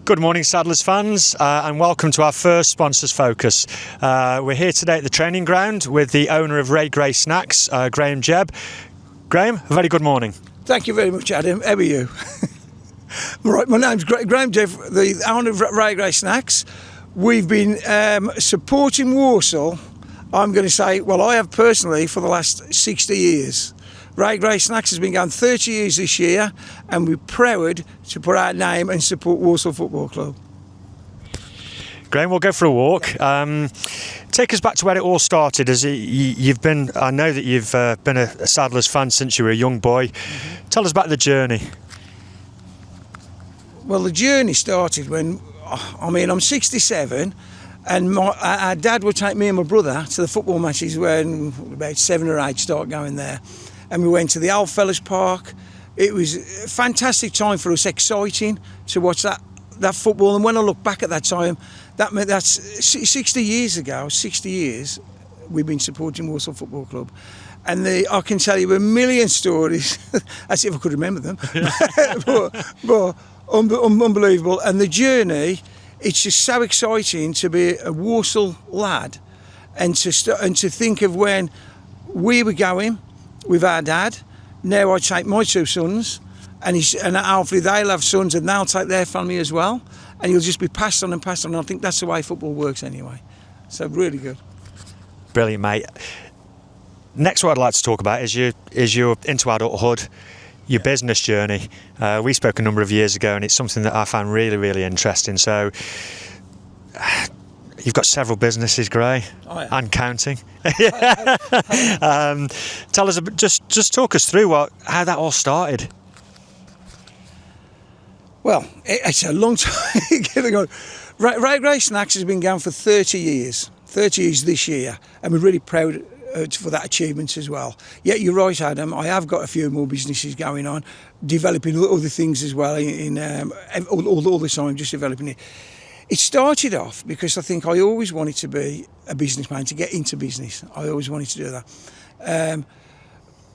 Good morning, Saddlers fans, and welcome to our first Sponsors Focus. We're here today at the training ground with the owner of Ray Gray Snacks, Graham Jebb. Graham, a very good morning. Thank you very much, Adam. How are you? Right, my name's Graham Jebb, the owner of Ray Gray Snacks. We've been supporting Warsaw, I'm going to say, well, I have personally for the last 60 years. Ray Gray Snacks has been going 30 years this year, and we're proud to put our name and support Walsall Football Club. Graham, we'll go for a walk. Take us back to where it all started. You've been, I know that you've been a Saddlers fan since you were a young boy. Mm-hmm. Tell us about the journey. Well, the journey started when, I'm 67, and our dad would take me and my brother to the football matches when about 7 or 8 start going there. And we went to the Old Fellas Park. It was a fantastic time for us, exciting to watch that football. And when I look back at that time, that's 60 years ago, 60 years we've been supporting Walsall Football Club. And I can tell you a million stories, as if I could remember them, but unbelievable. And the journey, it's just so exciting to be a Walsall lad and to think of when we were going with our dad. Now I take my 2 sons, and hopefully they'll have sons and they'll take their family as well, and you'll just be passed on and passed on. I think that's the way football works anyway. So really good. Brilliant, mate. Next, what I'd like to talk about is your into adulthood, your business journey. We spoke a number of years ago, and it's something that I found really, really interesting. So you've got several businesses, Gray, and counting. Tell us, just talk us through how that all started. Well, it's a long time getting on. Ray Gray Snacks has been going for 30 years. 30 years this year, and we're really proud for that achievement as well. Yeah, you're right, Adam. I have got a few more businesses going on, developing other things as well. All the time, just developing it. It started off because I think I always wanted to be a businessman, to get into business. I always wanted to do that.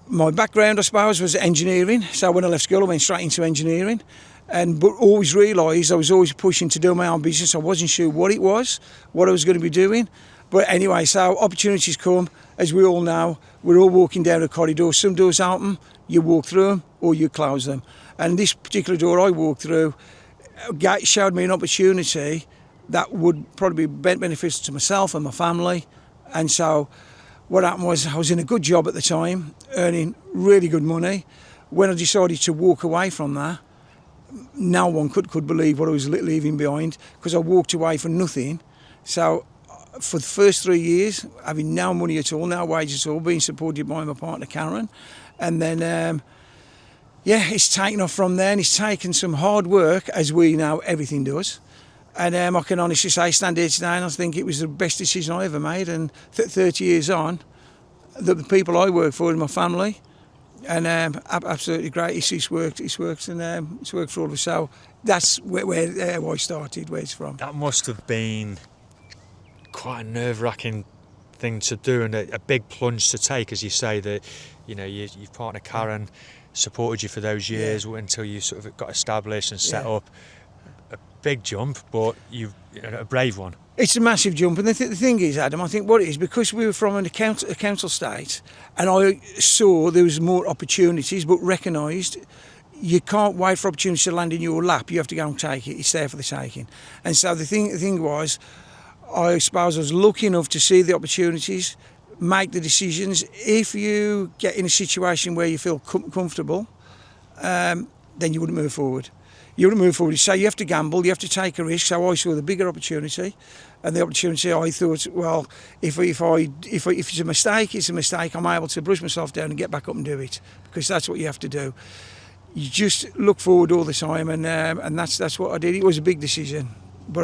My background, I suppose, was engineering. So when I left school, I went straight into engineering, but always realised I was always pushing to do my own business. I wasn't sure what it was, what I was going to be doing. But anyway, so opportunities come, as we all know. We're all walking down a corridor. Some doors open, you walk through them or you close them. And this particular door I walked through showed me an opportunity that would probably be beneficial to myself and my family. And so what happened was I was in a good job at the time, earning really good money. When I decided to walk away from that, no one could believe what I was leaving behind, because I walked away for nothing. So for the first 3 years, having no money at all, no wages at all, being supported by my partner Karen, and then it's taken off from there, and it's taken some hard work, as we know everything does. And I can honestly say, stand here today, and I think it was the best decision I ever made. And 30 years on, the people I work for in my family, and absolutely great. It's worked, and it's worked for all of us. So that's where I started, where it's from. That must have been quite a nerve-wracking thing to do, and a big plunge to take, as you say, that your partner Karen supported you for those years until you sort of got established and set up. A big jump, but a brave one. It's a massive jump, and the thing is, Adam, I think what it is, because we were from a council state, and I saw there was more opportunities, but recognised you can't wait for opportunities to land in your lap. You have to go and take it. It's there for the taking. And so the thing was, I suppose I was lucky enough to see the opportunities, make the decisions. If you get in a situation where you feel comfortable, then you wouldn't move forward. So you have to gamble, you have to take a risk. So I saw the bigger opportunity, and the opportunity I thought, well, if it's a mistake, it's a mistake. I'm able to brush myself down and get back up and do it, because that's what you have to do. You just look forward all the time, and that's what I did. It was a big decision, but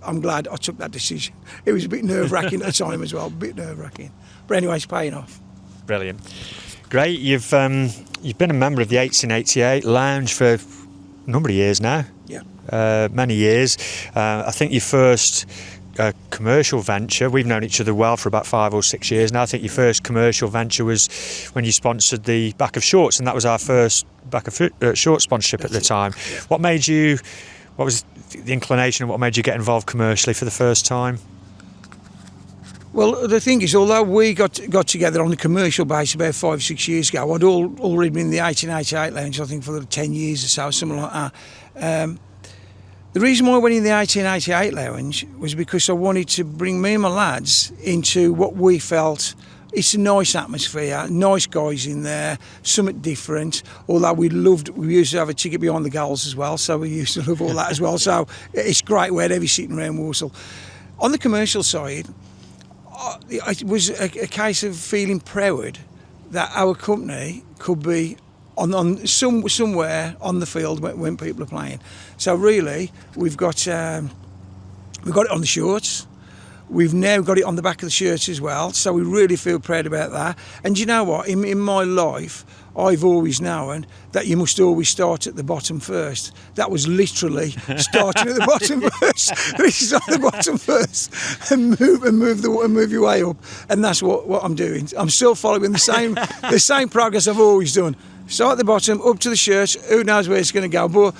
I'm glad I took that decision. It was a bit nerve-wracking at the time as well, But anyway, it's paying off. Brilliant. Great. You've been a member of the 1888 Lounge for a number of years now. Yeah. Many years. I think your first commercial venture, we've known each other well for about 5 or 6 years now. I think your first commercial venture was when you sponsored the back of shorts, and that was our first back of short sponsorship at the time. Yeah. What made you What was the inclination and what made you get involved commercially for the first time? Well, the thing is, although we got together on a commercial basis about 5 or 6 years ago, I'd already been in the 1888 lounge, I think, for 10 years or so, something like that. The reason why I went in the 1888 lounge was because I wanted to bring me and my lads into what we felt. It's a nice atmosphere, nice guys in there, something different. Although we used to have a ticket behind the goals as well, so we used to love all that as well. So it's great wherever you're sitting around Walsall. On the commercial side, it was a case of feeling proud that our company could be on somewhere on the field when people are playing. So really, we've got it on the shorts. We've now got it on the back of the shirts as well. So we really feel proud about that. And you know what? In my life, I've always known that you must always start at the bottom first. That was literally starting at the bottom first. This is on the bottom first, and move your way up. And that's what I'm doing. I'm still following the same progress I've always done. Start at the bottom, up to the shirts. Who knows where it's going to go? But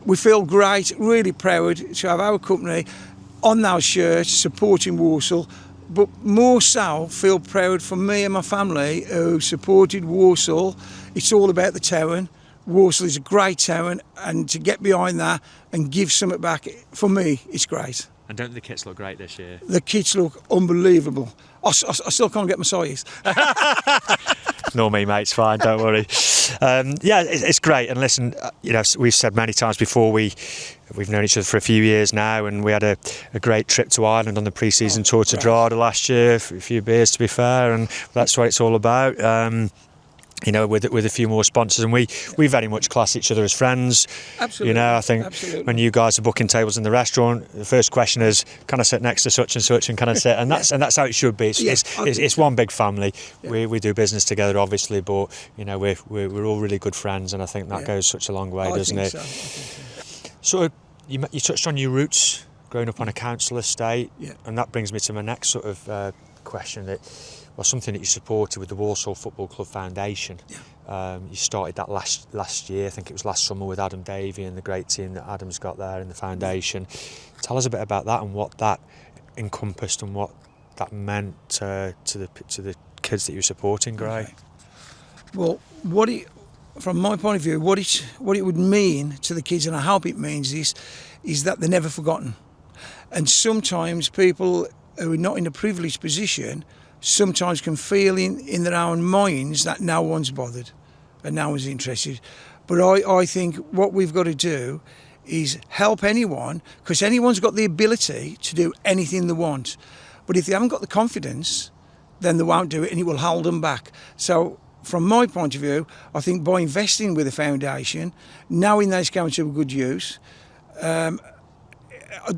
we feel great, really proud to have our company on those shirts, supporting Walsall. But more so, feel proud for me and my family who supported Walsall. It's all about the town. Walsall is a great town, and to get behind that and give something back, for me, it's great. And don't the kits look great this year? The kits look unbelievable. I still can't get my size. Nor me, mate. It's fine. Don't worry. Yeah, it's great. And listen, we've said many times before we've known each other for a few years now, and we had a great trip to Ireland on the pre-season tour to Drogheda last year. A few beers, to be fair, and that's what it's all about. With a few more sponsors, and we very much class each other as friends. Absolutely. I think when you guys are booking tables in the restaurant, the first question is, can I sit next to such and such, and can I sit? And that's how it should be. It's one big family. Yeah. We do business together, obviously, but we're all really good friends, and I think that goes such a long way, doesn't it? So you touched on your roots, growing up on a council estate, and that brings me to my next sort of question that. Well, something that you supported with the Warsaw Football Club Foundation. Yeah. You started that last year, I think it was last summer, with Adam Davey and the great team that Adam's got there in the foundation. Tell us a bit about that and what that encompassed and what that meant to the kids that you were supporting, Gray. Okay. Well, from my point of view, what it would mean to the kids, and I hope it means this, is that they're never forgotten. And sometimes people who are not in a privileged position sometimes can feel in their own minds that no one's bothered and no one's interested. But I think what we've got to do is help anyone, because anyone's got the ability to do anything they want. But if they haven't got the confidence, then they won't do it, and it will hold them back. So from my point of view, I think by investing with the foundation, knowing that it's going to a good use,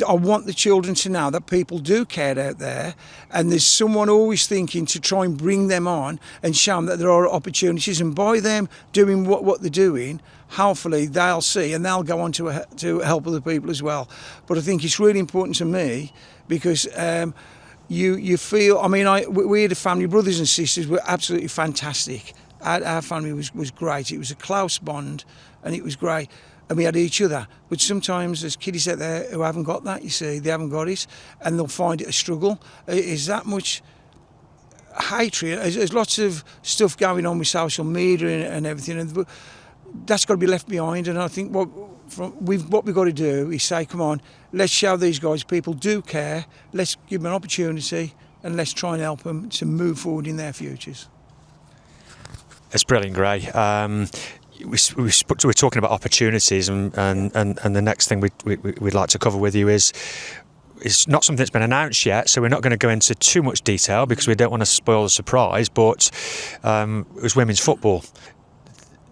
I want the children to know that people do care out there, and there's someone always thinking to try and bring them on and show them that there are opportunities, and by them doing what they're doing, hopefully they'll see and they'll go on to help other people as well. But I think it's really important to me because you feel, I mean, we had a family, brothers and sisters were absolutely fantastic. Our family was great. It was a close bond and it was great. And we had each other. But sometimes there's kiddies out there who haven't got that, you see. They haven't got it, and they'll find it a struggle. Is that much hatred? There's lots of stuff going on with social media and everything, and that's got to be left behind. And I think what we've got to do is say, come on, let's show these guys people do care. Let's give them an opportunity, and let's try and help them to move forward in their futures. It's brilliant, Gray. We're talking about opportunities, and the next thing we'd like to cover with you is it's not something that's been announced yet, so we're not going to go into too much detail because we don't want to spoil the surprise, but it was women's football.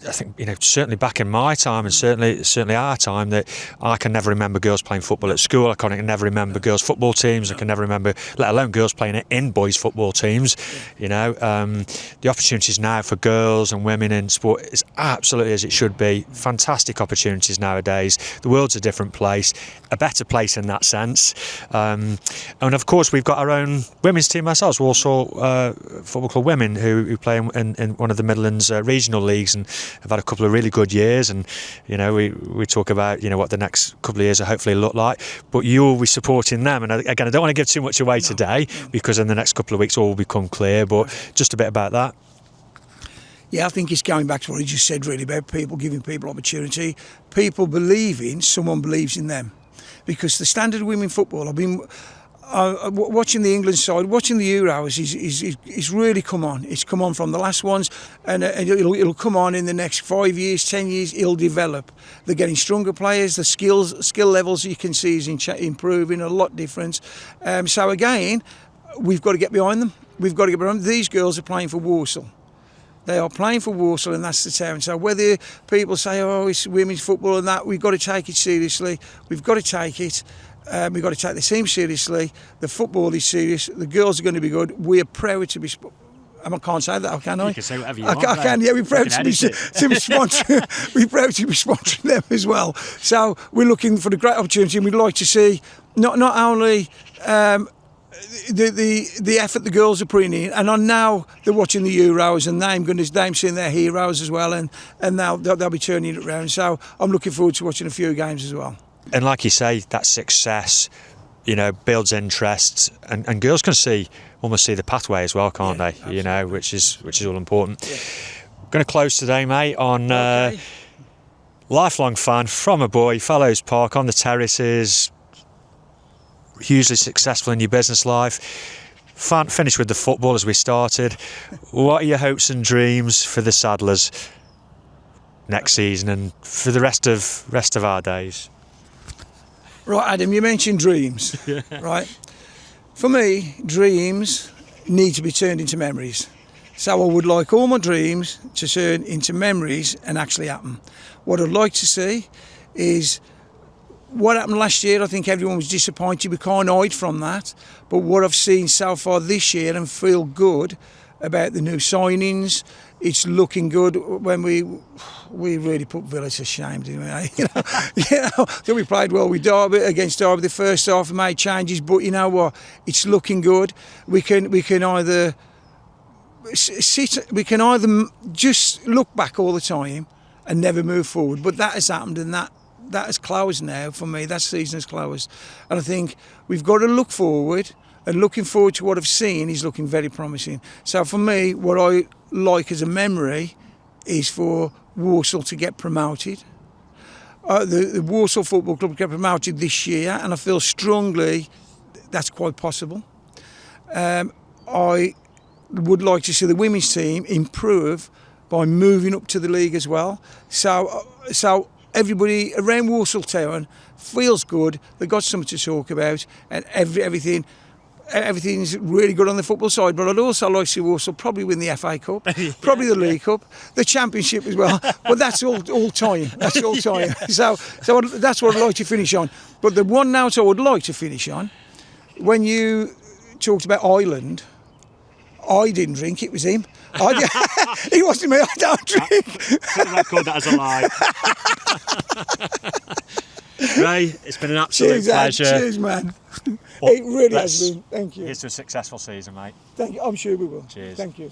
I think, certainly back in my time and certainly our time, that I can never remember girls playing football at school. I can never remember girls' football teams. I can never remember, let alone girls playing in boys' football teams. The opportunities now for girls and women in sport is absolutely as it should be. Fantastic opportunities nowadays. The world's a different place, a better place in that sense. And of course, we've got our own women's team ourselves, Warsaw Football Club Women, who play in one of the Midlands regional leagues, and have had a couple of really good years, and we talk about what the next couple of years will hopefully look like. But you'll be supporting them, and again, I don't want to give too much away today because in the next couple of weeks all will become clear. But just a bit about that. Yeah, I think it's going back to what he just said, really, about people giving people opportunity, people believing someone believes in them. Because the standard of women football, I've been watching the England side, watching the Euros, is really come on. It's come on from the last ones, and it'll come on in the next 5 years, 10 years. It'll develop. They're getting stronger players. The skill levels you can see is improving a lot different. So again, we've got to get behind them. We've got to get behind them. These girls are playing for Warsaw. They are playing for Walsall, and that's the town. So whether people say, oh, it's women's football and that, we've got to take it seriously. We've got to take it. We've got to take the team seriously. The football is serious. The girls are going to be good. We are proud to be... I can't say that, can I? You can say whatever you want. I can, yeah. We're proud to be sponsoring. We're proud to be sponsoring them as well. So we're looking for the great opportunity, and we'd like to see not only... the effort the girls are putting in, and I know they're watching the Euros and they're seeing their heroes as well, and now they'll be turning it around. So I'm looking forward to watching a few games as well. And like you say, that success, builds interest, and girls can almost see the pathway as well, can't they? Absolutely. Which is all important. Yeah. Going to close today, mate, on lifelong fan from a boy, Fellows Park on the terraces. Hugely successful in your business life. Finished with the football as we started. What are your hopes and dreams for the Saddlers next season and for the rest of our days? Right, Adam, you mentioned dreams, right? For me, dreams need to be turned into memories. So I would like all my dreams to turn into memories and actually happen. What I'd like to see is what happened last year. I think everyone was disappointed. We can't hide from that. But what I've seen so far this year, and feel good about the new signings. It's looking good. When we really put Villa to shame, didn't we? We played well with Derby, against Derby the first half, made changes. But you know what? It's looking good. We can either just look back all the time and never move forward. But that has happened, and that has closed now for me. That season has closed. And I think we've got to look forward, and looking forward to what I've seen is looking very promising. So for me, what I like as a memory is for Walsall to get promoted. The Walsall Football Club get promoted this year, and I feel strongly that's quite possible. I would like to see the women's team improve by moving up to the league as well. So everybody around Walsall Town feels good. They've got something to talk about, and everything's really good on the football side. But I'd also like to see Walsall probably win the FA Cup, probably the League Cup, the Championship as well. But that's all time. That's all time. So that's what I'd like to finish on. But the one note I would like to finish on, when you talked about Ireland, I didn't drink, it was him. He wasn't me, I don't drink. I called that as a lie. Ray, it's been an absolute pleasure. Cheers, man. It really has been. Thank you. Here's to a successful season, mate. Thank you. I'm sure we will. Cheers. Thank you.